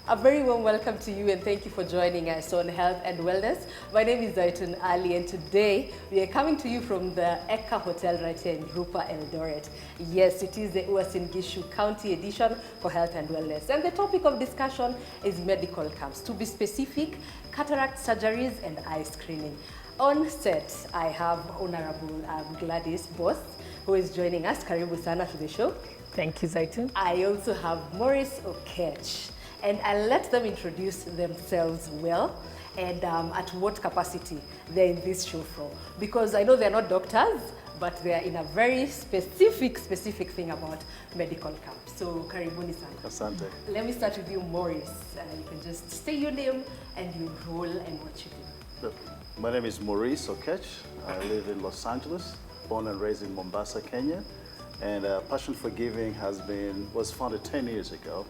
A very warm welcome to you and thank you for joining us on Health and Wellness. My name is Zaitun Ali and today we are coming to you from the Eka Hotel right here in Rupa, Eldoret. Yes, it is the Uasin Gishu County edition for Health and Wellness. And the topic of discussion is medical camps. To be specific, cataract surgeries and eye screening. On set, I have Honorable Gladys Boss, who is joining us. Karibu sana to the show. Thank you, Zaitun. I also have Maurice Okech. And I'll let them introduce themselves well and at what capacity they're in this show for. Because I know they're not doctors, but they're in a very specific thing about medical camps. So, karibuni sana. Asante. Let me start with you, Maurice. You can just say your name and your role and what you do. My name is Maurice Okech. I live in Los Angeles, born and raised in Mombasa, Kenya. And Passion for Giving was founded 10 years ago.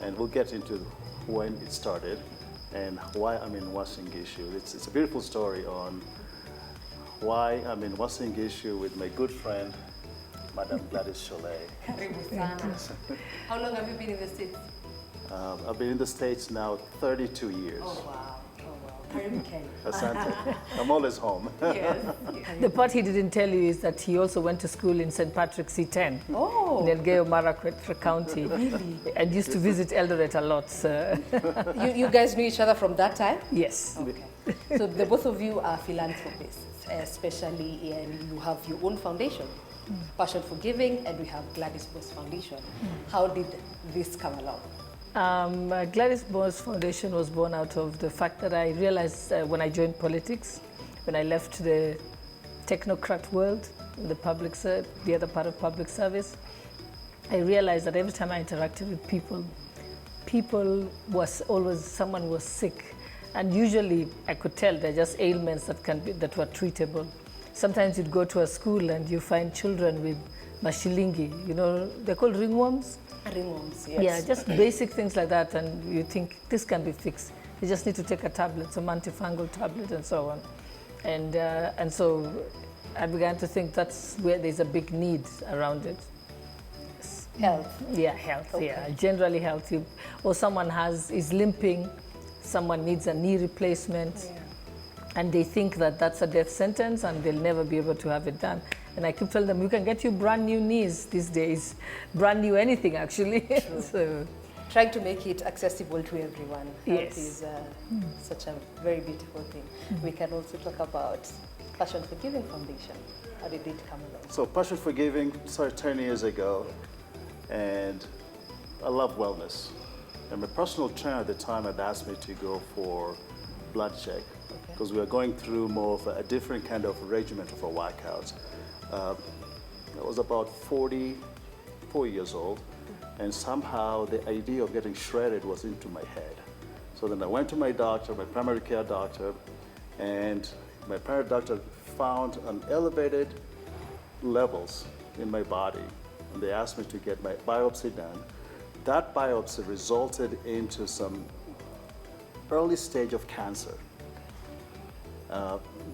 And we'll get into when it started and why I'm in Uasin Gishu. It's a beautiful story on why I'm in Uasin Gishu with my good friend, Madam Gladys Cholet. How long have you been in the States? I've been in the States now 32 years. Oh, wow. Asante. I'm always home. Yes. The part he didn't tell you is that he also went to school in St. Patrick's C10 in Elgeyo Marakwet County. Really? And used to visit Eldoret a lot. So. You guys knew each other from that time? Yes. Okay. So the both of you are philanthropists, especially you have your own foundation, Passion for Giving, and we have Gladys Boss Foundation. How did this come along? Gladys Boss Foundation was born out of the fact that I realized when I joined politics, when I left the technocrat world, the other part of public service, I realized that every time I interacted with someone was sick. And usually I could tell they're just ailments that were treatable. Sometimes you'd go to a school and you find children with mashilingi, they're called ringworms. Ringworms, yes. Yeah, just basic things like that, and you think this can be fixed. You just need to take a tablet, some antifungal tablet, and so on. And so I began to think that's where there's a big need around it. Health. Yeah, health. Okay. Yeah, generally health. Or someone is limping, someone needs a knee replacement, and they think that that's a death sentence, and they'll never be able to have it done. And I keep telling them, you can get you brand new knees these days, brand new anything actually. So, trying to make it accessible to everyone. Health yes. is such a very beautiful thing. We can also talk about Passion for Giving Foundation. How did it come along? So Passion for Giving started 10 years ago, and I love wellness. And my personal trainer at the time had asked me to go for blood check because we were going through more of a different kind of regimen of our workouts. I was about 44 years old, and somehow the idea of getting shredded was into my head. So then I went to my doctor, my primary care doctor, and my primary doctor found an elevated levels in my body, and they asked me to get my biopsy done. That biopsy resulted into some early stage of cancer.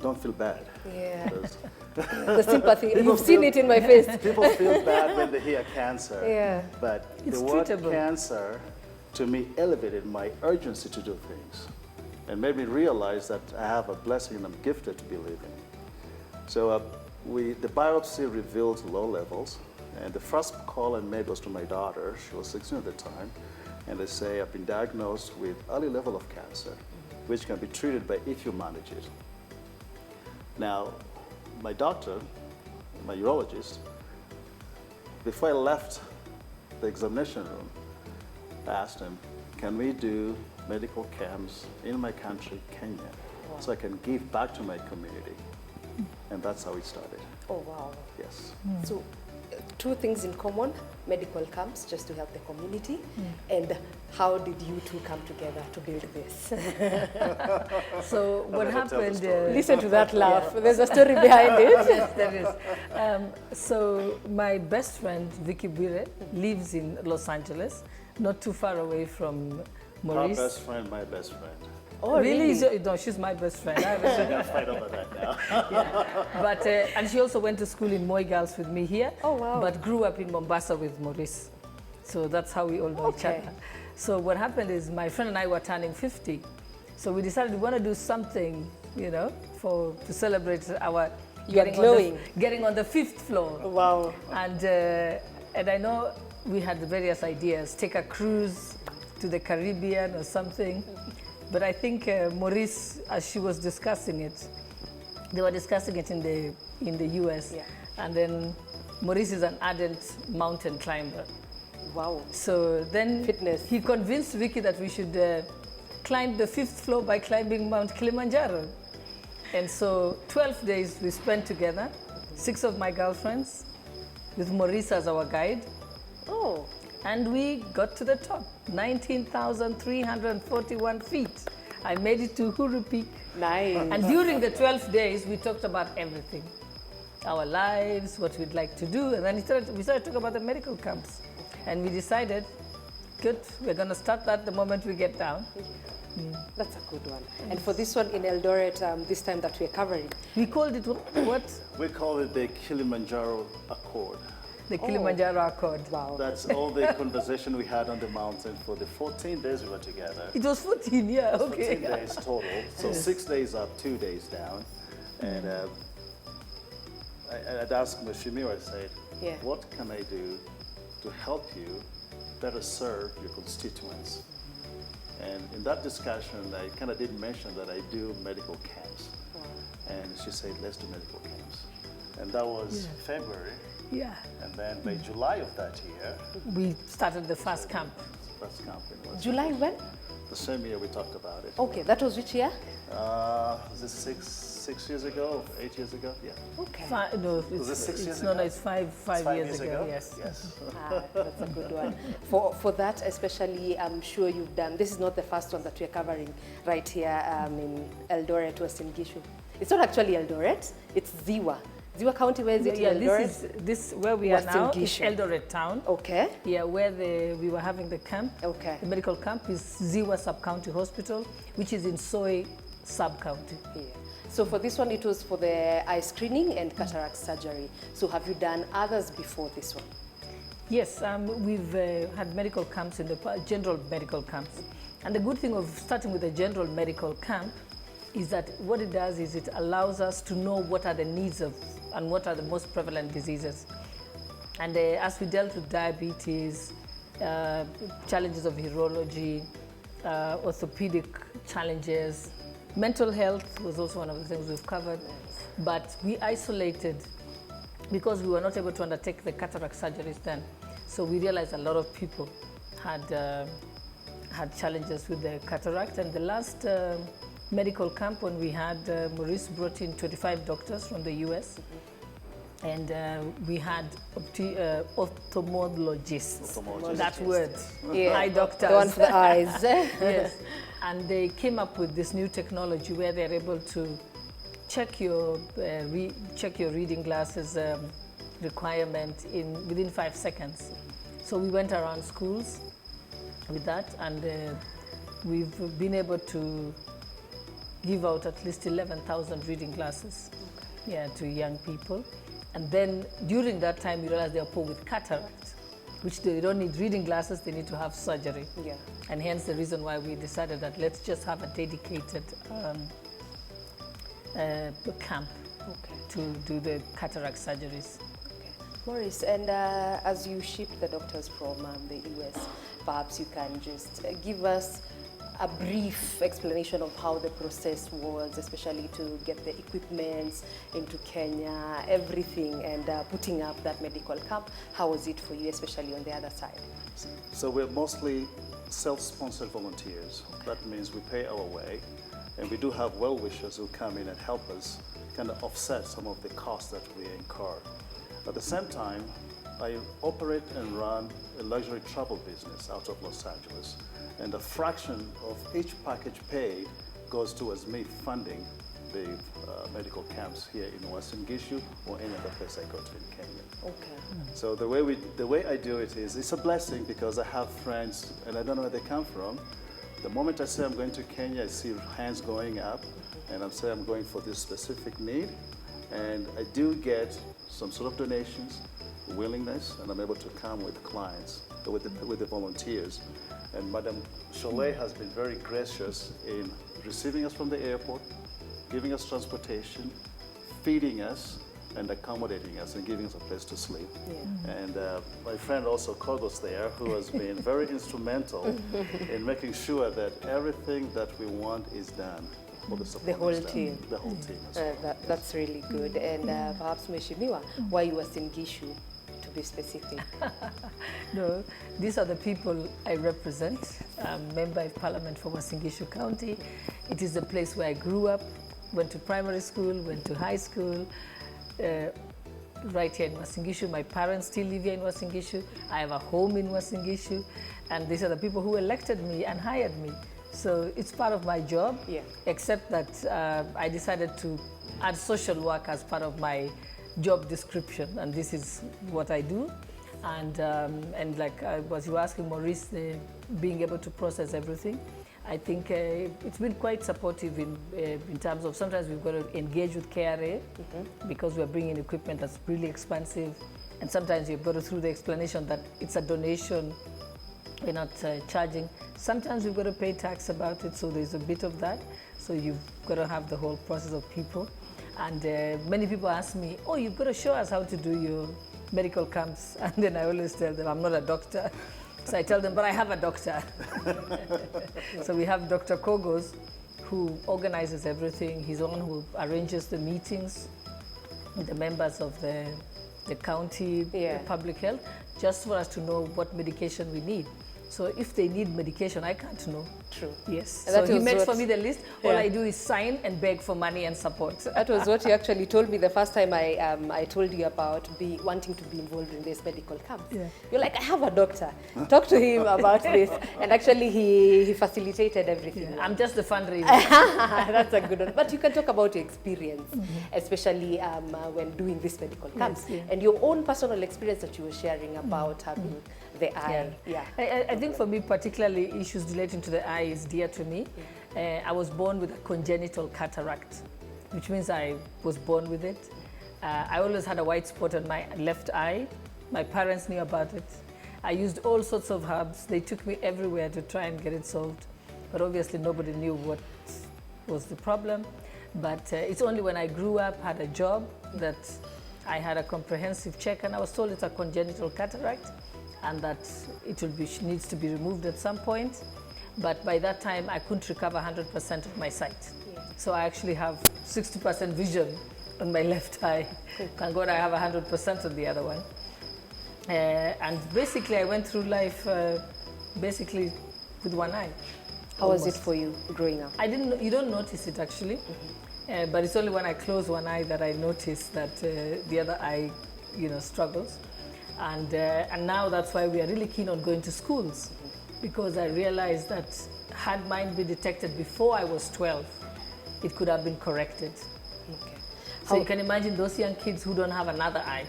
Don't feel bad. Yeah. The sympathy. You've seen it in my face. People feel bad when they hear cancer. Yeah. But It's the word treatable. cancer, to me, elevated my urgency to do things and made me realize that I have a blessing and I'm gifted to be living. So the biopsy revealed low levels. And the first call I made was to my daughter. She was 16 at the time. And they say, I've been diagnosed with early level of cancer, which can be treated by if you manage it. Now, my doctor, my urologist, before I left the examination room, I asked him, can we do medical camps in my country, Kenya, so I can give back to my community? And that's how it started. Oh, wow. Yes. So, two things in common, medical camps just to help the community, and how did you two come together to build this? So what happened? Listen to that laugh. There's a story behind it. Yes, there is. So my best friend, Vicky Bwire, lives in Los Angeles, not too far away from Maurice. Her best friend, my best friend. Oh, really? No, she's my best friend. We're gonna fight over that now. But and she also went to school in Moi Girls with me here. Oh, wow. But grew up in Mombasa with Maurice. So that's how we all know each other. So what happened is my friend and I were turning 50. So we decided we want to do something, you know, to celebrate our getting on the 5th floor. Wow. And I know we had various ideas, take a cruise to the Caribbean or something. But I think Maurice, as she was discussing it, they were discussing it in the US. Yeah. And then Maurice is an ardent mountain climber. Wow. So then Fitness. he convinced Vicky that we should climb the 5th floor by climbing Mount Kilimanjaro. And so 12 days we spent together, 6 of my girlfriends, with Maurice as our guide. Oh. And we got to the top, 19,341 feet. I made it to Huru Peak. Nice. And during the 12 days, we talked about everything. Our lives, what we'd like to do. And then we started talking about the medical camps. And we decided, good, we're going to start that the moment we get down. That's a good one. And for this one in Eldoret, this time that we're covering, We called it what? We call it the Kilimanjaro Accord. The Kilimanjaro Accord. wow. That's all the conversation we had on the mountain for the 14 days we were together. It was 14, yeah, 14 okay. days total. So 6 days up, 2 days down. And I'd asked Mheshimiwa, I said, Yeah. what can I do to help you better serve your constituents? And in that discussion, I kind of did mention that I do medical camps. And she said, let's do medical camps. And that was February. Yeah. And then by July of that year, We started the first camp. first camp in Uasin. July when? The same year we talked about it. Okay, that was which year? Was this six years ago, 8 years ago? Yeah. Okay. No, Was it 6 years ago? No, it's five It's years ago. Yes. Yes. That's a good one. For that, especially, I'm sure you've done. This is not the first one that we're covering right here in Eldoret, Western Gishu. It's not actually Eldoret. It's Ziwa. Ziwa County. Where is it? Yeah, in Eldoret? this where we are Western now is Gishu. Eldoret town. Okay. Yeah, where we were having the camp. Okay. The medical camp is Ziwa Sub-County Hospital, which is in Soy Sub-County. Yeah. So for this one, it was for the eye screening and cataract surgery. So have you done others before this one? Yes, we've had medical camps in the general medical camps. And the good thing of starting with a general medical camp is that what it does is it allows us to know what are the needs of and what are the most prevalent diseases. And as we dealt with diabetes, challenges of urology, orthopedic challenges, mental health was also one of the things we've covered. But we isolated because we were not able to undertake the cataract surgeries then. So we realized a lot of people had challenges with the cataract. And the last medical camp when we had, Maurice brought in 25 doctors from the US. And we had ophthalmologists. That word, eye doctors. The one for the eyes. Yes, and they came up with this new technology where they're able to check your reading glasses requirement within 5 seconds. So we went around schools with that, and we've been able to give out at least 11,000 reading glasses, to young people. And then during that time, you realize they are poor with cataract, which they don't need reading glasses, they need to have surgery. Yeah. And hence the reason why we decided that let's just have a dedicated camp to do the cataract surgeries. Okay. Maurice, and as you ship the doctors from the US, perhaps you can just give us a brief explanation of how the process was, especially to get the equipment into Kenya, everything, and putting up that medical camp. How was it for you, especially on the other side? So we're mostly self-sponsored volunteers. That means we pay our way, and we do have well-wishers who come in and help us kind of offset some of the costs that we incur. At the same time, I operate and run a luxury travel business out of Los Angeles, and a fraction of each package paid goes towards me funding the medical camps here in Uasin, Gishu, or any other place I go to in Kenya. Okay. So the way I do it is, it's a blessing because I have friends and I don't know where they come from. The moment I say I'm going to Kenya, I see hands going up, and I'm saying I'm going for this specific need, and I do get some sort of donations. willingness, and I'm able to come with clients, with the volunteers. And Madam Cholet has been very gracious in receiving us from the airport, giving us transportation, feeding us, and accommodating us and giving us a place to sleep. Yeah. And my friend also Kogos there, who has been very instrumental in making sure that everything that we want is done. The whole team. The whole team as well. That's really good. And perhaps Mheshimiwa, why Uasin Gishu, to be specific? No, these are the people I represent. I'm Member of Parliament for Uasin Gishu County. It is the place where I grew up, went to primary school, went to high school, right here in Uasin Gishu. My parents still live here in Uasin Gishu. I have a home in Uasin Gishu. And these are the people who elected me and hired me. So it's part of my job, except that I decided to add social work as part of my job description, and this is what I do. And like was you asking Maurice, being able to process everything, I think it's been quite supportive in terms of sometimes we've got to engage with KRA because we're bringing equipment that's really expensive, and sometimes you've got to through the explanation that it's a donation, we're not charging. Sometimes we've got to pay tax about it, so there's a bit of that. So you've got to have the whole process of people. And many people ask me, oh, you've got to show us how to do your medical camps. And then I always tell them, I'm not a doctor. So I tell them, but I have a doctor. So we have Dr. Kogos, who organizes everything. He's the one who arranges the meetings with the members of the county public health, just for us to know what medication we need. So if they need medication, I can't know. True. Yes. And so he makes for me the list. All I do is sign and beg for money and support. That was what you actually told me the first time I told you about wanting to be involved in this medical camp. Yeah. You're like, I have a doctor. Talk to him about this. And actually, he facilitated everything. Yeah, I'm just the fundraiser. That's a good one. But you can talk about your experience, especially when doing this medical camps, and your own personal experience that you were sharing about having the eye. I think for me, particularly issues relating to the eye is dear to me. I was born with a congenital cataract, which means I was born with it. I always had a white spot on my left eye. My parents knew about it. I used all sorts of herbs. They took me everywhere to try and get it solved. But obviously nobody knew what was the problem. But it's only when I grew up, had a job, that I had a comprehensive check, and I was told it's a congenital cataract, and that needs to be removed at some point. But by that time, I couldn't recover 100% of my sight. So I actually have 60% vision on my left eye. Thank God I have 100% on the other one. And basically, I went through life basically with one eye. How was it for you growing up? You don't notice it actually, but it's only when I close one eye that I notice that the other eye, struggles. And now that's why we are really keen on going to schools, because I realized that had mine been detected before I was 12, it could have been corrected. Okay. So you can imagine those young kids who don't have another eye.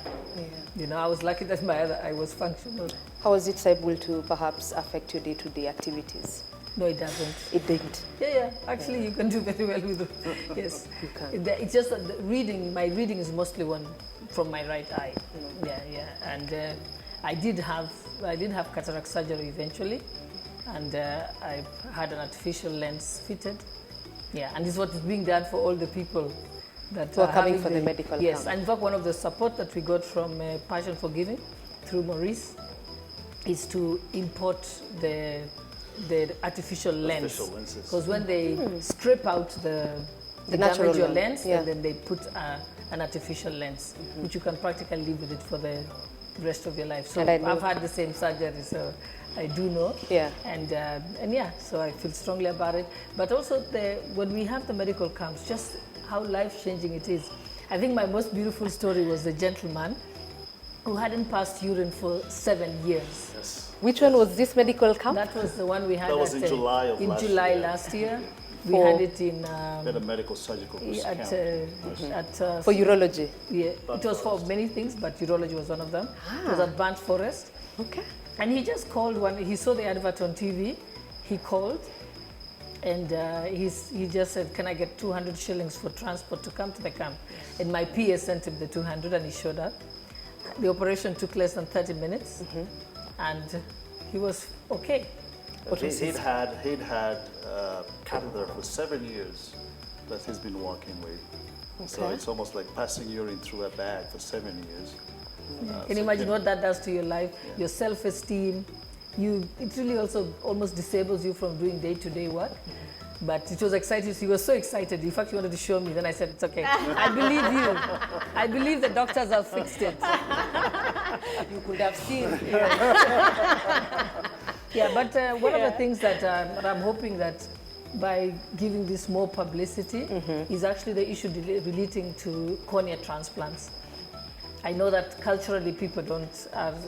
I was lucky that my other eye was functional. How was it able to perhaps affect your day-to-day activities? No, it doesn't. It didn't? Yeah. Actually, you can do very well with it. Yes. You can. It's just that my reading is mostly one from my right eye. And I did have cataract surgery eventually, and I had an artificial lens fitted. And this is what is being done for all the people that are coming for the medical camp. Yes, and in fact, one of the support that we got from Passion for Giving through Maurice is to import the artificial lens. Because when they strip out the damage your lens, and then they put an artificial lens, which you can practically live with it for the rest of your life. So I've had the same surgery, so I do know. So I feel strongly about it. But also when we have the medical camps, just how life-changing it is. I think my most beautiful story was the gentleman who hadn't passed urine for 7 years. Yes. Which one was this medical camp? That was the one we had. That was in July of last year. In July last year. We had it in... at a medical surgical camp. For urology? Yeah, it was for many things, but urology was one of them. It was at Burnt Forest. Okay. And he just called he saw the advert on TV, he called, and he just said, can I get 200 shillings for transport to come to the camp? And my PA sent him the 200 and he showed up. The operation took less than 30 minutes, and he was okay. He'd had catheter for 7 years that he's been working with. So it's almost like passing urine through a bag for 7 years. Can you imagine what that does to your life, your self-esteem? It really also almost disables you from doing day-to-day work. But it was exciting. He was so excited. In fact, he wanted to show me. Then I said, it's okay. I believe you. I believe the doctors have fixed it. You could have seen. Yeah, but one of the things that I'm hoping that by giving this more publicity is actually the issue relating to cornea transplants. I know that culturally people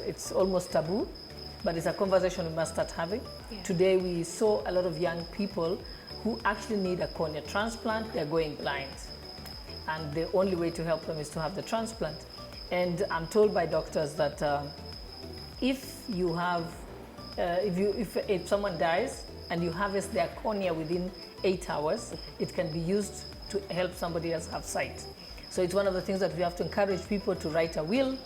it's almost taboo, but it's a conversation we must start having. Yeah. Today we saw a lot of young people who actually need a cornea transplant. They're going blind, and the only way to help them is to have the transplant. And I'm told by doctors that if you have, if someone dies and you harvest their cornea within 8 hours, it can be used to help somebody else have sight. So it's one of the things that we have to encourage people to write a will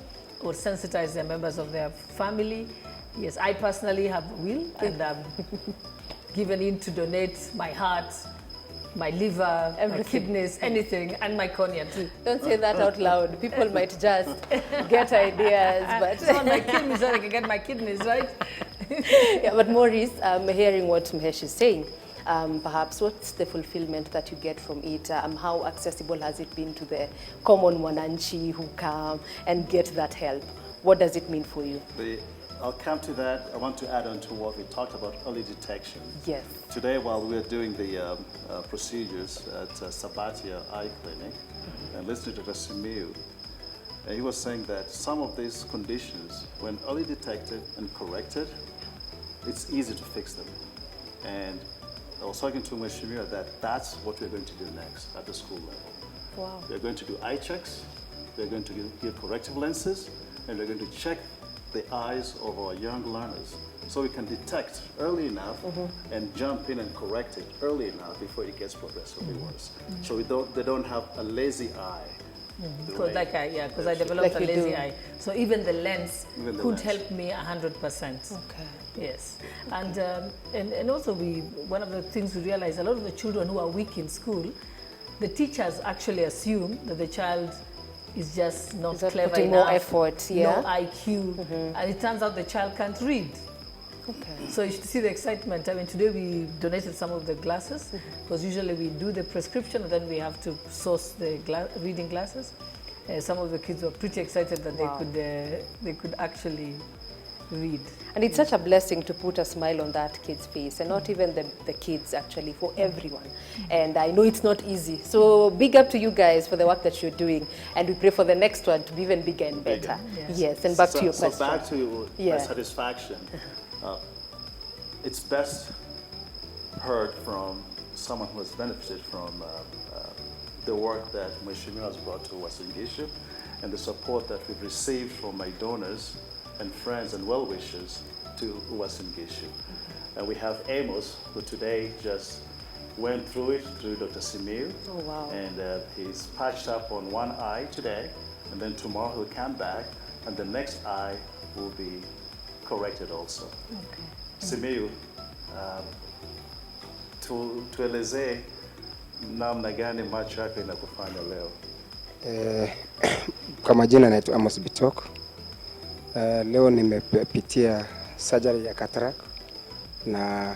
or sensitize their members of their family. Yes, I personally have a will, and I'm given in to donate my heart, my liver, my kidneys, anything, and my cornea too. Don't say that out loud. People might just get ideas. But so my kidneys, so I can get my kidneys, right? Yeah, but Maurice, hearing what Mhesh is saying, perhaps what's the fulfillment that you get from it? How accessible has it been to the common wananchi who come and get that help? What does it mean for you? I'll come to that. I want to add on to what we talked about, early detection. Yes. Today, while we're doing the procedures at Sabatia Eye Clinic, and listening to Dr. Simiu, he was saying that some of these conditions, when early detected and corrected, it's easy to fix them. And I was talking to Mheshimiwa that that's what we're going to do next at the school level. Wow. We're going to do eye checks, we're going to give corrective lenses, and we're going to check the eyes of our young learners so we can detect early enough and jump in and correct it early enough before it gets progressively worse. So they don't have a lazy eye. Because I developed a lazy eye. So even the lens could help me 100%. Okay. Yes. And also one of the things we realize, a lot of the children who are weak in school, the teachers actually assume that the child is just not clever putting enough, more effort, no IQ, and it turns out the child can't read. Okay. So you should see the excitement. I mean, today we donated some of the glasses, because usually we do the prescription and then we have to source the reading glasses. Some of the kids were pretty excited that they could actually read. And it's such a blessing to put a smile on that kid's face, and not even the kids, actually, for everyone. And I know it's not easy. So big up to you guys for the work that you're doing, and we pray for the next one to be even bigger and better. Yes, and back to your question. So back to my satisfaction. It's best heard from someone who has benefited from the work that Mheshimiwa has brought to Uasin Gishu, and the support that we've received from my donors and friends and well-wishers to Uasin Gishu. And we have Amos, who today just went through it through Dr. Simiu. Oh, wow. And he's patched up on one eye today, and then tomorrow he'll come back, and the next eye will be corrected also. Okay. Simiu, tuelezee namna gani macho yako inakufanya leo? Kwa majina naitwa Amos Bitok. Leo nimepitia surgery ya cataract, na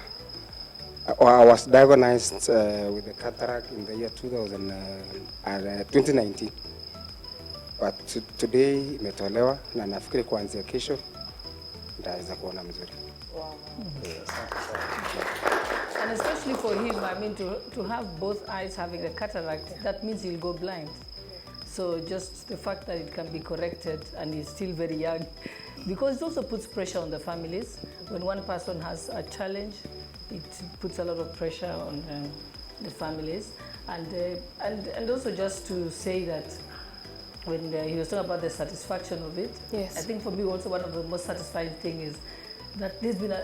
I was diagnosed with the cataract in the year 2019. But today imetolewa, na nafikiri kuanzia kesho nitaweza kuona mzuri. Wow. And especially for him, I mean, to have both eyes having a cataract, that means he'll go blind. So just the fact that it can be corrected, and he's still very young, because it also puts pressure on the families. When one person has a challenge, it puts a lot of pressure on the families. And also just to say that when he was talking about the satisfaction of it, yes. I think for me also one of the most satisfying things is that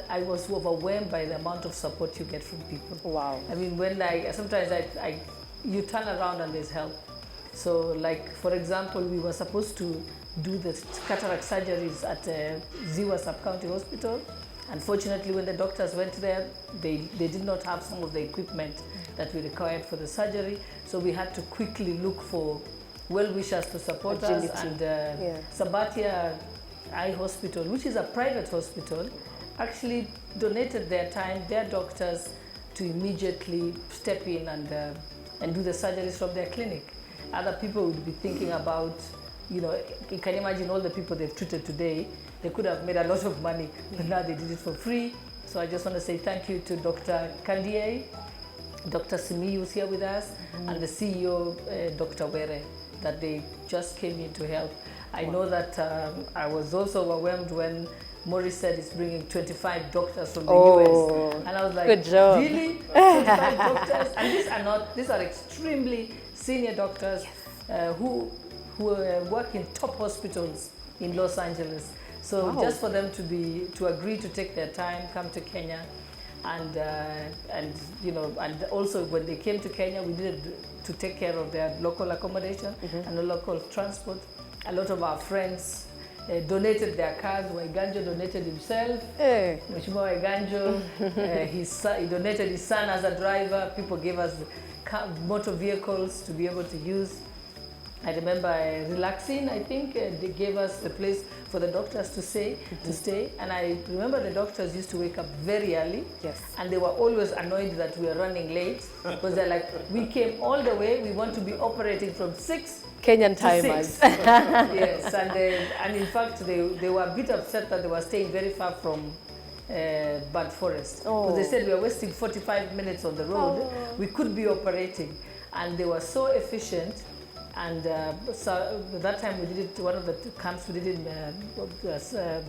I was overwhelmed by the amount of support you get from people. Wow. I mean, when sometimes you turn around and there's help. So like, for example, we were supposed to do the cataract surgeries at Ziwa Sub-County Hospital. Unfortunately, when the doctors went there, they did not have some of the equipment that we required for the surgery. So we had to quickly look for well-wishers to support us. And Sabatia Eye Hospital, which is a private hospital, actually donated their time, their doctors, to immediately step in and do the surgeries from their clinic. Other people would be thinking about, you know, you can imagine all the people they've treated today. They could have made a lot of money, but now they did it for free. So I just want to say thank you to Dr. Kandie, Dr. Simi, who's here with us, and the CEO, Dr. Were, that they just came in to help. I know that I was also overwhelmed when Maurice said he's bringing 25 doctors from the US. And I was like, good job. Really? 25 doctors? And these are extremely senior doctors who work in top hospitals in Los Angeles. So just for them to agree to take their time, come to Kenya, and you know, and also when they came to Kenya, we needed to take care of their local accommodation and the local transport. A lot of our friends donated their cars. Waiganjo donated himself. Mheshimiwa Waiganjo, he donated his son as a driver. People gave us motor vehicles to be able to use. I remember Relaxing, I think, they gave us the place for the doctors to stay. And I remember the doctors used to wake up very early. Yes. And they were always annoyed that we were running late. Because they're like, we came all the way, we want to be operating from 6 Kenyan to timers. 6. Yes, and in fact, they were a bit upset that they were staying very far from Bad Forest. Because they said we were wasting 45 minutes on the road. We could be operating. And they were so efficient. And so at that time we did it, one of the camps we did in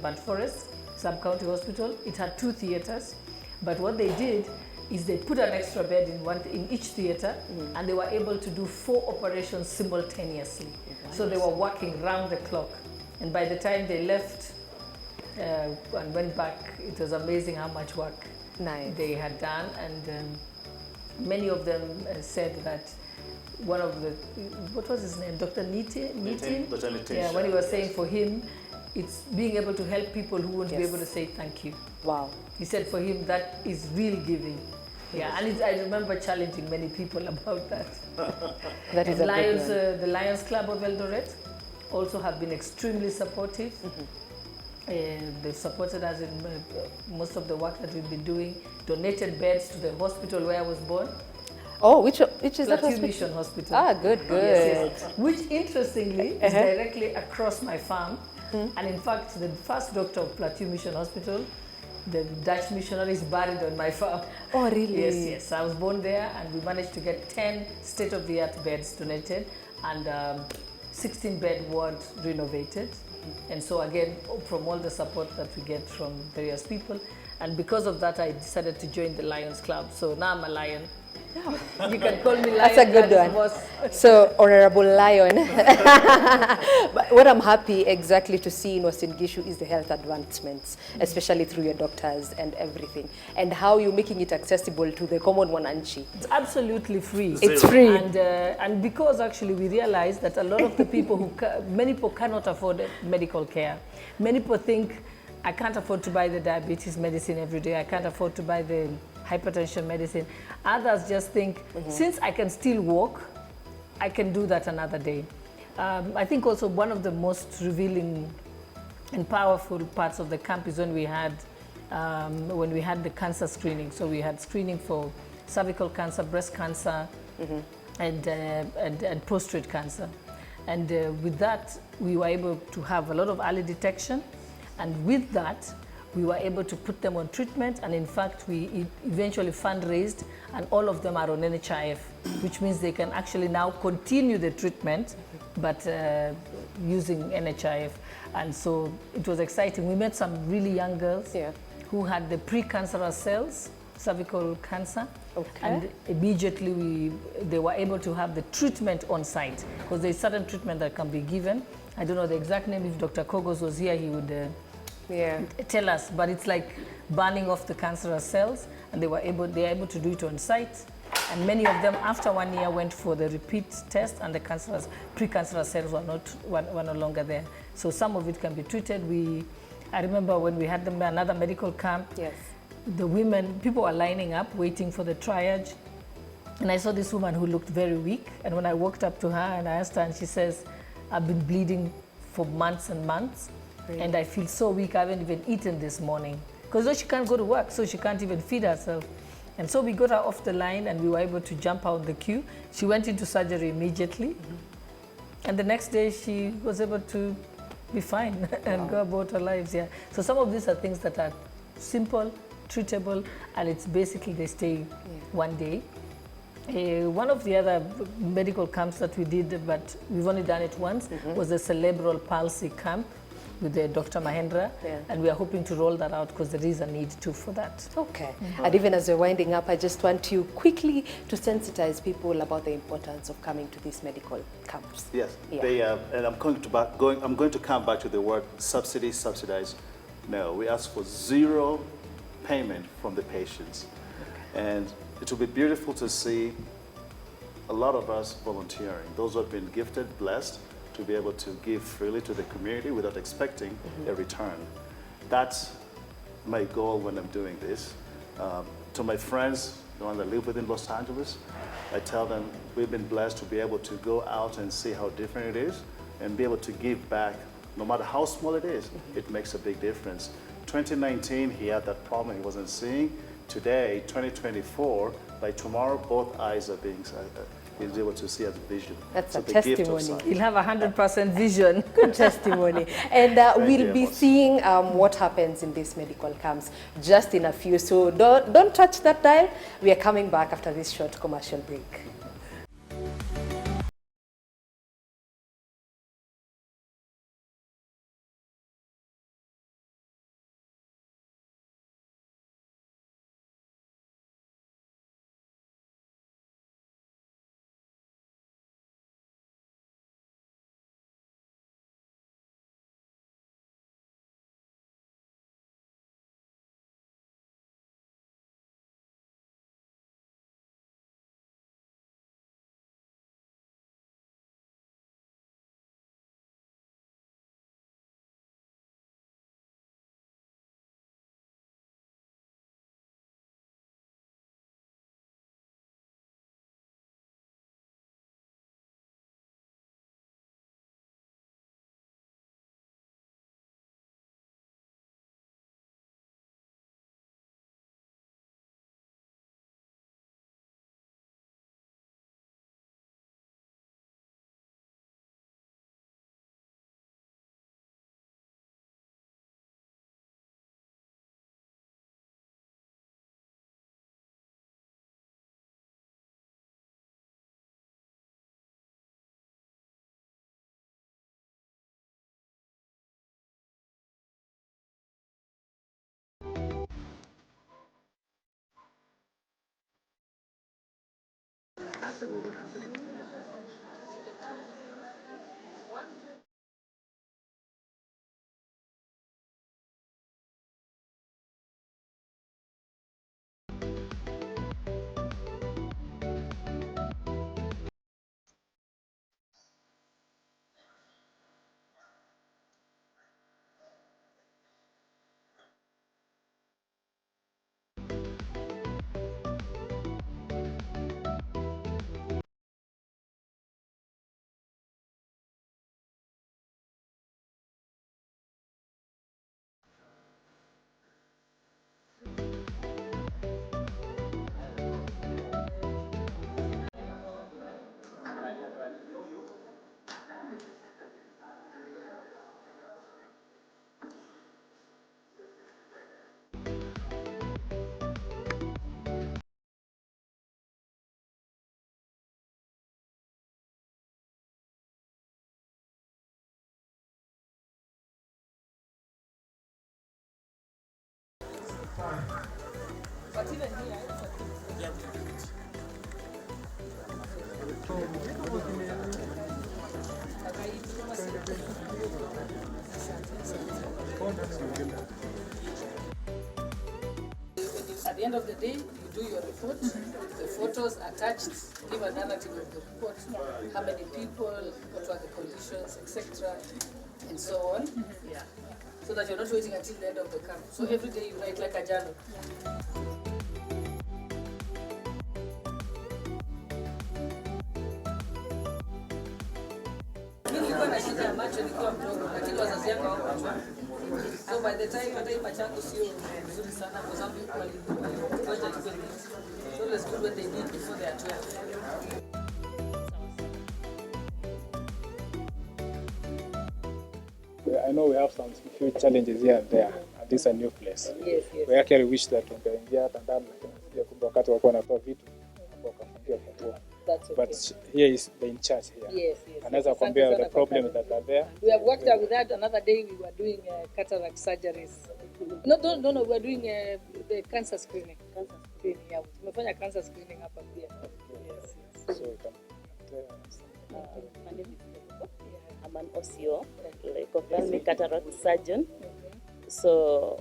Bad Forest, Sub-County Hospital. It had 2 theaters, but what they did is they put an extra bed in each theater, and they were able to do 4 operations simultaneously. So they were working round the clock. And by the time they left and went back, it was amazing how much work they had done. And many of them said that one of the, what was his name, Dr. Nitin? Dr. Nitin. Yeah, when he was saying for him, it's being able to help people who won't be able to say thank you. Wow. He said for him, that is real giving. Yeah, and I remember challenging many people about that. That is the Lions Club of Eldoret also have been extremely supportive. They've supported us in most of the work that we've been doing, donated beds to the hospital where I was born. Oh, which is that Plateau hospital? Mission Hospital. Ah, good. Yes. Which interestingly is directly across my farm. And in fact, the first doctor of Plateau Mission Hospital, the Dutch missionary, is buried on my farm. Oh, really? Yes. I was born there, and we managed to get 10 state-of-the-art beds donated and 16-bed ward renovated. And so again, from all the support that we get from various people. And because of that, I decided to join the Lions Club. So now I'm a lion. You can call me Lion. That's a good one. So, Honorable Lion. But what I'm happy exactly to see in Uasin Gishu is the health advancements, especially through your doctors and everything, and how you're making it accessible to the common wananchi. It's absolutely free. It's free. And because actually we realized that a lot of the people many people cannot afford medical care. Many people think, I can't afford to buy the diabetes medicine every day. I can't afford to buy the hypertension medicine. Others just think, since I can still walk, I can do that another day. I think also one of the most revealing and powerful parts of the camp is when we had the cancer screening. So we had screening for cervical cancer, breast cancer, and prostate cancer. And with that, we were able to have a lot of early detection. And with that, we were able to put them on treatment, and in fact, we eventually fundraised, and all of them are on NHIF, which means they can actually now continue the treatment, but using NHIF. And so it was exciting. We met some really young girls who had the precancerous cells, cervical cancer, and immediately they were able to have the treatment on site, because there's certain treatment that can be given. I don't know the exact name. If Dr. Kogos was here, he would tell us, but it's like burning off the cancerous cells, and they're able to do it on site. And many of them, after 1 year, went for the repeat test, and the cancerous, precancerous cells were no longer there. So some of it can be treated. I remember when we had another medical camp, Yes. the women, people were lining up, waiting for the triage. And I saw this woman who looked very weak. And when I walked up to her and I asked her, and she says, I've been bleeding for months and months. Really? And I feel so weak, I haven't even eaten this morning. Because she can't go to work, so she can't even feed herself. And so we got her off the line and we were able to jump out the queue. She went into surgery immediately. And the next day she was able to be fine and go about her lives. Yeah. So some of these are things that are simple, treatable, and it's basically they stay one day. One of the other medical camps that we did, but we've only done it once, was the cerebral palsy camp with Dr. Mahendra, and we are hoping to roll that out because there is a need too for that. Okay. And even as we're winding up, I just want you quickly to sensitize people about the importance of coming to these medical camps. Yes, Yeah. and I'm going to come back to the word subsidy, subsidize. No, we ask for zero payment from the patients. And it will be beautiful to see a lot of us volunteering, those who have been gifted, blessed, to be able to give freely to the community without expecting a return. That's my goal when I'm doing this. To my friends, the ones that live within Los Angeles, I tell them we've been blessed to be able to go out and see how different it is and be able to give back. No matter how small it is, it makes a big difference. 2019, he had that problem he wasn't seeing. Today, 2024, by tomorrow, both eyes are being is able to see as vision. That's so a the gift of testimony. sight. You'll have 100% vision. Good testimony. And we'll you, be boss. seeing what happens in these medical camps just in a few. So don't touch that dial. We are coming back after this short commercial break. At the end of the day, you do your report, the photos attached, give a narrative of the report, how many people, what were the conditions, etc., and so on. Yeah. So that you're not waiting until the end of the camp. So every day you write like a journal. Nilikuwa na shida ya macho nikiwa mdogo, lakini wazazi wangu hawakujua. So by the time hata hii macho yangu sio vizuri sana kwa sababu walikuja liquid. So let's do what they need before they are 12. I know we have some few challenges here and there, and this is a new place. Yes. We actually wish that tungeingia hata ndani, lakini sija kumbe wakati walikuwa wanatoa vitu wakafungia funguo. That's okay. But here is the in charge here. Yes. Anaweza kuambia the problems that are there. We have worked with that. Another day we were doing cataract surgeries. No, we were doing the cancer screening. Yeah, tumefanya cancer screening hapa pia. Yes. So you can My name is Gishu. I'm an OCO, like ophthalmic cataract surgeon. So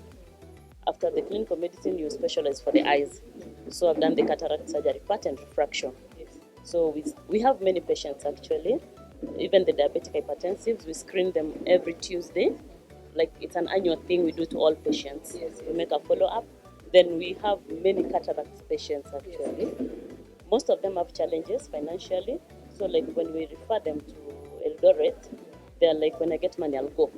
after the clinical medicine, you specialize for the eyes. So I've done the cataract surgery part and refraction. So we have many patients actually. Even the diabetic hypertensives, we screen them every Tuesday. Like it's an annual thing we do to all patients. We make a follow-up. Then we have many cataract patients actually. Most of them have challenges financially. So like when we refer them to Eldoret, they're like, when I get money, I'll go.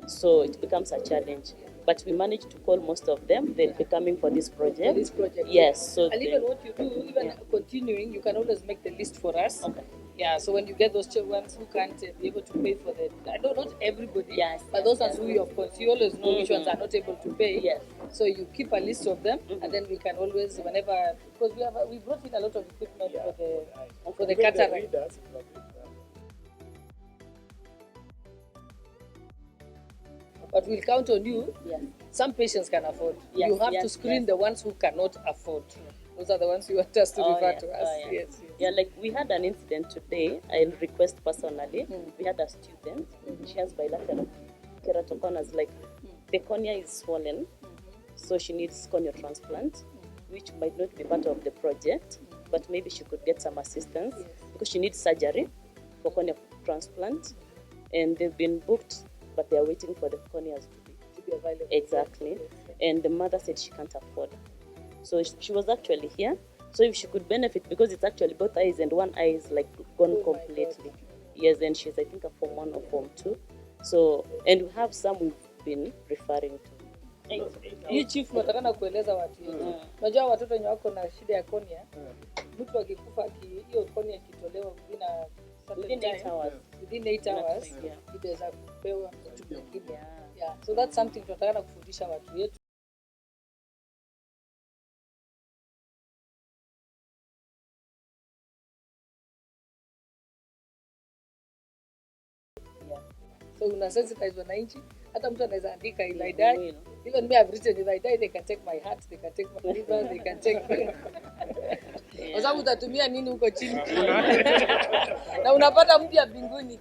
So it becomes a challenge. But we managed to call most of them. They'll be coming for this project. For this project. Yes. So and even what you do, even continuing, you can always make the list for us. Okay. Yeah, so when you get those ones who can't be able to pay for the, I don't not everybody, Yes, but those ones who you of course you always know which ones are not able to pay. Yes. So you keep a list of them, and then we can always, whenever, because we brought in a lot of equipment for the cataract. But we'll count on you. Yes. Some patients can afford. Yes, You have to yes, screen yes. the ones who cannot afford. Those are the ones you want us to refer to us. Yes. Yeah, like we had an incident today. I'll request personally. We had a student. She has bilateral keratoconus. Like the cornea is swollen, so she needs corneal transplant, which might not be part of the project, but maybe she could get some assistance because she needs surgery for corneal transplant, and they've been booked, but they are waiting for the corneas to be Available. Exactly. And the mother said she can't afford. So she was actually here. So if she could benefit, because it's actually both eyes and one eye is like gone completely. Yes, and she's I think a Form 1 or Form 2. So, and we have some we've been referring to. Hii chief nataka kueleza watu yetu. Unajua watoto wenye wako na shida ya cornea, mtu akikufa hiyo cornea ikitolewa within 8 hours. Within 8 hours, itaweza kupewa mtu mwingine. Yeah. So that's something tunataka kufundisha watu yetu. So una sensitize wananchi, hata mtu anaweza andika if I die. Even me I've written if I die they can take my heart, they can take my liver, they can take kwa sababu utatumia nini huko chini? Na unapata mpya mbinguni.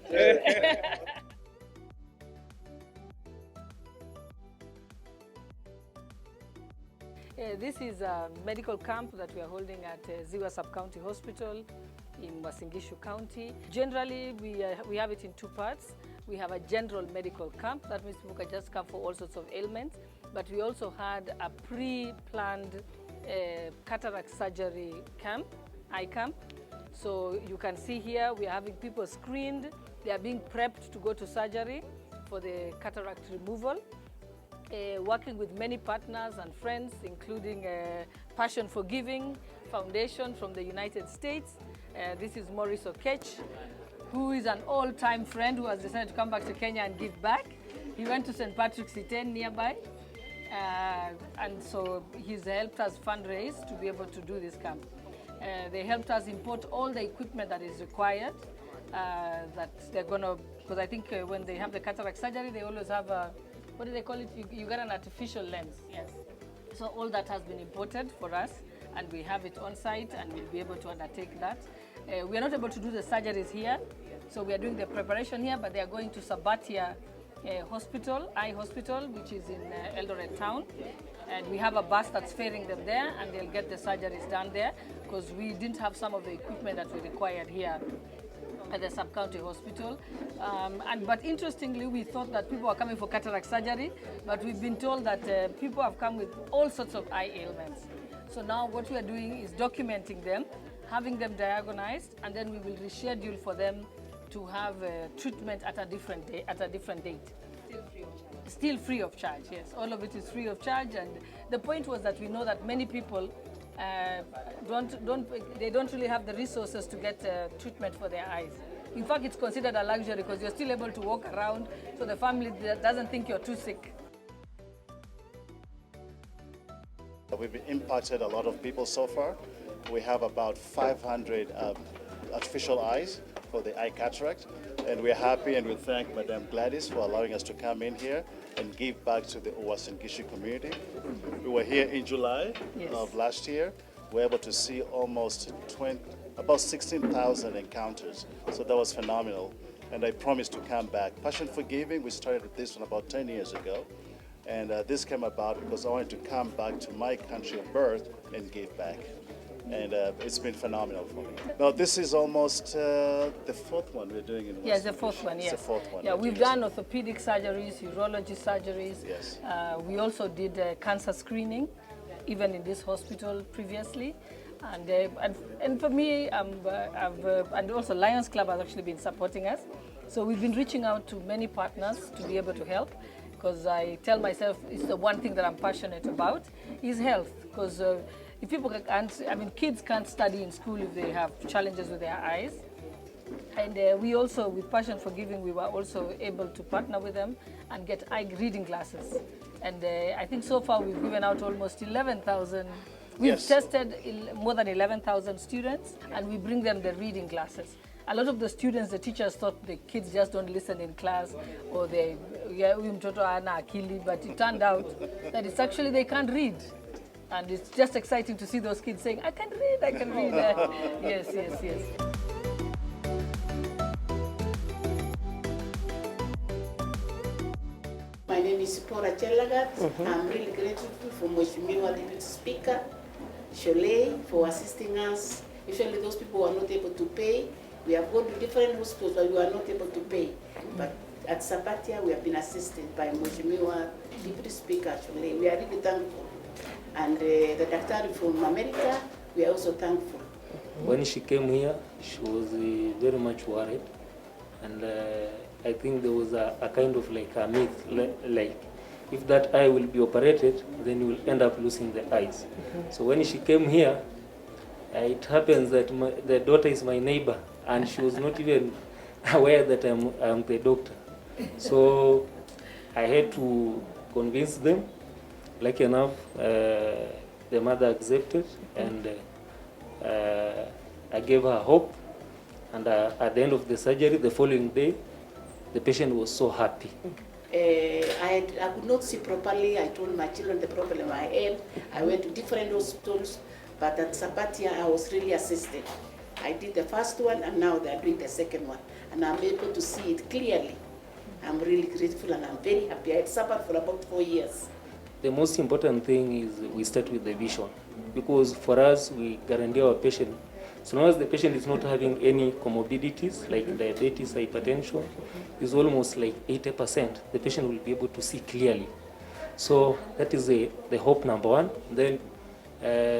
This is a medical camp that we are holding at Ziwa Sub-County Hospital in Gishu County. Generally, we have it in two parts. We have a general medical camp. That means people can just come for all sorts of ailments. But we also had a pre-planned cataract surgery camp, eye camp. So you can see here, we are having people screened. They are being prepped to go to surgery for the cataract removal. Working with many partners and friends, including Passion for Giving Foundation from the United States. This is Maurice Okech, who is an all-time friend who has decided to come back to Kenya and give back. He went to St. Patrick's Iten nearby, and so he's helped us fundraise to be able to do this camp. They helped us import all the equipment that is required, that they're gonna, because I think when they have the cataract surgery, they always have a, what do they call it? You get an artificial lens. Yes. So all that has been imported for us, and we have it on site, and we'll be able to undertake that. We are not able to do the surgeries here, so we are doing the preparation here, but they are going to Sabatia Hospital, Eye Hospital, which is in Eldoret town. And we have a bus that's ferrying them there, and they'll get the surgeries done there, because we didn't have some of the equipment that we required here at the sub-county hospital. But interestingly, we thought that people are coming for cataract surgery, but we've been told that people have come with all sorts of eye ailments. So now what we are doing is documenting them, having them diagnosed, and then we will reschedule for them to have treatment at a different day, at a different date. Still free of charge, yes. All of it is free of charge, and the point was that we know that many people don't really have the resources to get treatment for their eyes. In fact, it's considered a luxury because you're still able to walk around, so the family doesn't think you're too sick. We've impacted a lot of people so far. We have about 500 artificial eyes for the eye cataract, and we're happy and we thank Madam Gladys for allowing us to come in here and give back to the Uasin Gishu community. We were here in July of last year. We were able to see almost about 16,000 encounters, so that was phenomenal. And I promised to come back. Passion for Giving, we started this one about 10 years ago. And this came about because I wanted to come back to my country of birth and give back. And it's been phenomenal for me. Now this is almost the fourth one we're doing in West. Yes, the fourth one, yes. It's the fourth one. Yeah, we've done orthopedic surgeries, urology surgeries. Yes. We also did cancer screening, even in this hospital previously. And for me, and also Lions Club has actually been supporting us. So we've been reaching out to many partners to be able to help, because I tell myself it's the one thing that I'm passionate about is health. Because if people can't, I mean, kids can't study in school if they have challenges with their eyes. And we also, with Passion for Giving, we were also able to partner with them and get eye reading glasses. And I think so far we've given out almost 11,000. We've tested more than 11,000 students, and we bring them the reading glasses. A lot of the students, the teachers thought the kids just don't listen in class, or but it turned out that it's actually they can't read. And it's just exciting to see those kids saying, I can read, I can read. Yes, yes, yes. My name is Pora Chelagat. I'm really grateful for Mheshimiwa Deputy Speaker, Sholei, for assisting us. Usually those people who are not able to pay, we have gone to different hospitals but we are not able to pay. But at Sabatia, we have been assisted by Mheshimiwa Deputy Speaker Sholei. We are really thankful. And the doctor from America, we are also thankful. When she came here, she was very much worried. And I think there was a kind of like a myth, like if that eye will be operated, then you will end up losing the eyes. So when she came here, it happens that the daughter is my neighbor, and she was not even aware that I'm the doctor. So I had to convince them. Lucky enough, the mother accepted, and I gave her hope. And at the end of the surgery, the following day, the patient was so happy. I could not see properly. I told my children the problem I had. I went to different hospitals, but at Sabatia, I was really assisted. I did the first one, and now they are doing the second one. And I'm able to see it clearly. I'm really grateful, and I'm very happy. I had suffered for about 4 years. The most important thing is we start with the vision, because for us, we guarantee our patient, so long as the patient is not having any comorbidities like diabetes, hypertension, is almost like 80%, the patient will be able to see clearly. So that is the hope number one. Then,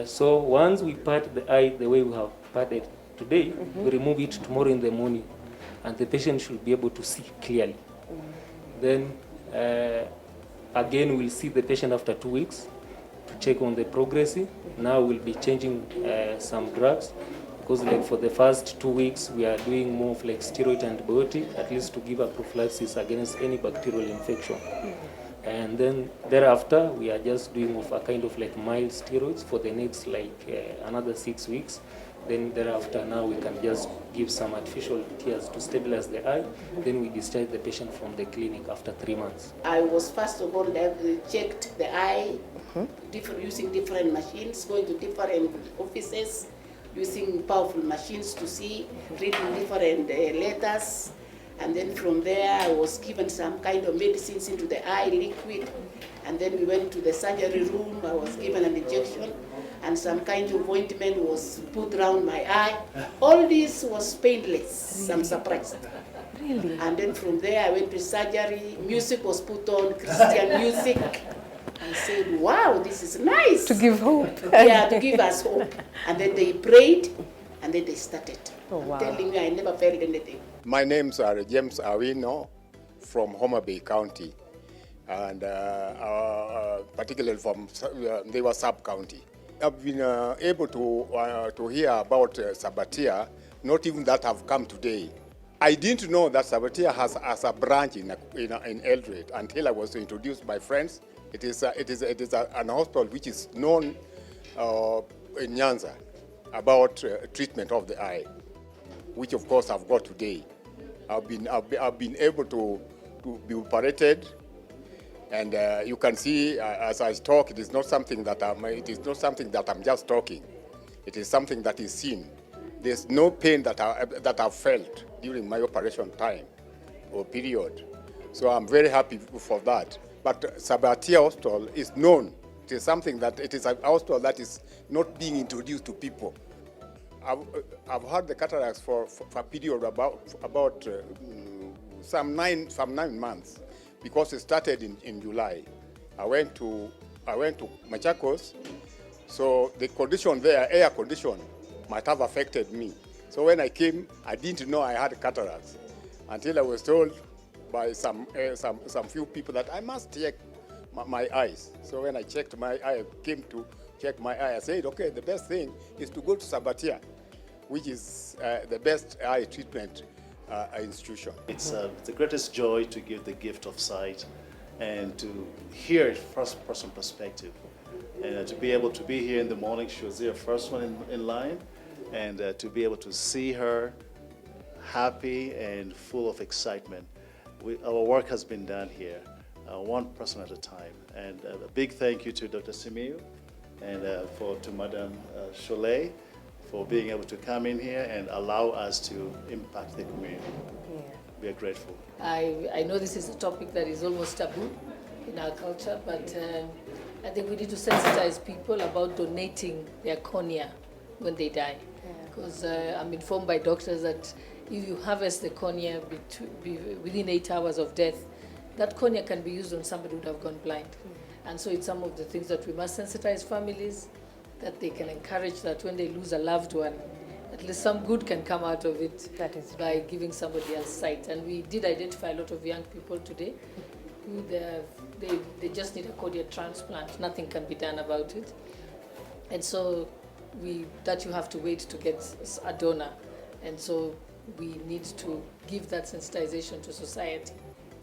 so once we part the eye the way we have parted today, we remove it tomorrow in the morning, and the patient should be able to see clearly. Then, again, we'll see the patient after 2 weeks to check on the progress. Now we'll be changing some drugs, because like for the first 2 weeks, we are doing more of like steroid antibiotic, at least to give a prophylaxis against any bacterial infection. And then thereafter, we are just doing of a kind of like mild steroids for the next like another 6 weeks. Then thereafter, now we can just give some artificial tears to stabilize the eye. Then we discharge the patient from the clinic after 3 months. I was first of all checked the eye, using different machines, going to different offices, using powerful machines to see, reading different letters. And then from there, I was given some kind of medicines into the eye, liquid. And then we went to the surgery room. I was given an injection, and some kind of ointment was put around my eye. All this was painless. I'm surprised. Really? And then from there, I went to surgery. Music was put on, Christian music. I said, wow, this is nice. To give hope. Yeah, to give us hope. And then they prayed, and then they started. Oh, wow. I'm telling you, I never felt anything. My name's James Awino from Homa Bay County, and particularly from they were sub-county. I've been able to hear about Sabatia, not even that have come today. I didn't know that Sabatia has a branch in Eldoret until I was introduced by friends. It is an hospital which is known in Nyanza about treatment of the eye, which of course I've got today. I've been able to be operated, and you can see as I talk, it is not something that I'm just talking. It is something that is seen. There's no pain that I've felt during my operation time or period. So I'm very happy for that. But Sabatia Hospital is known. It is something that it is a hospital that is not being introduced to people. I've had the cataracts for a period about some nine months, because it started in July. I went to Machakos, so the condition there, air condition, might have affected me. So when I came, I didn't know I had cataracts until I was told by some few people that I must check my eyes. So when I checked my eye, I came to check my eye. I said, okay, the best thing is to go to Sabatia, which is the best eye treatment institution. It's the greatest joy to give the gift of sight and to hear it first-person perspective. And to be able to be here in the morning, she was the first one in line, and to be able to see her happy and full of excitement. Our work has been done here, one person at a time. And a big thank you to Dr. Simiu and to Madam Cholet for being able to come in here and allow us to impact the community. Yeah. We are grateful. I know this is a topic that is almost taboo in our culture, but I think we need to sensitize people about donating their cornea when they die. Because I'm informed by doctors that if you harvest the cornea within 8 hours of death, that cornea can be used on somebody who would have gone blind. And so it's some of the things that we must sensitize families, that they can encourage that when they lose a loved one, at least some good can come out of it. That is by giving somebody else sight. And we did identify a lot of young people today who they just need a cornea transplant. Nothing can be done about it. And so you have to wait to get a donor. And so we need to give that sensitization to society.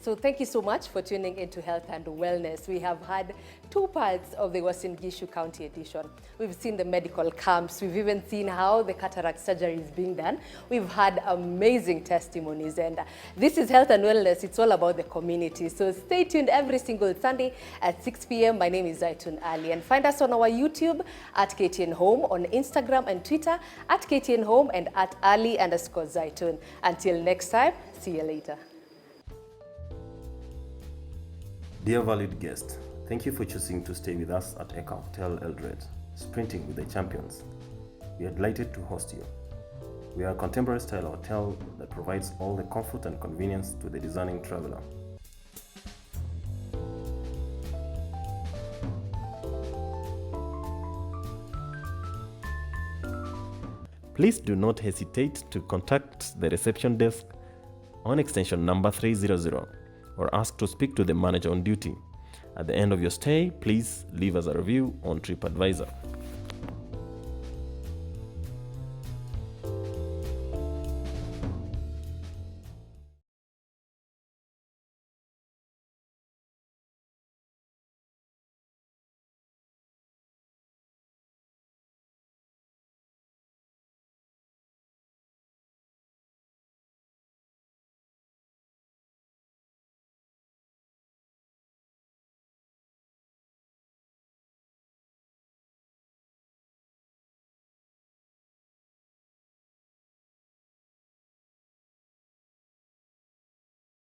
So thank you so much for tuning into Health and Wellness. We have had two parts of the Uasin Gishu County edition. We've seen the medical camps. We've even seen how the cataract surgery is being done. We've had amazing testimonies. And this is Health and Wellness. It's all about the community. So stay tuned every single Sunday at 6 p.m. My name is Zaitun Ali. And find us on our YouTube at KTN Home, on Instagram and Twitter at KTN Home, and at Ali_Zaitun. Until next time, see you later. Dear valued guest, thank you for choosing to stay with us at Eka Hotel Eldoret, sprinting with the champions. We are delighted to host you. We are a contemporary style hotel that provides all the comfort and convenience to the discerning traveler. Please do not hesitate to contact the reception desk on extension number 300 or ask to speak to the manager on duty. At the end of your stay, please leave us a review on TripAdvisor.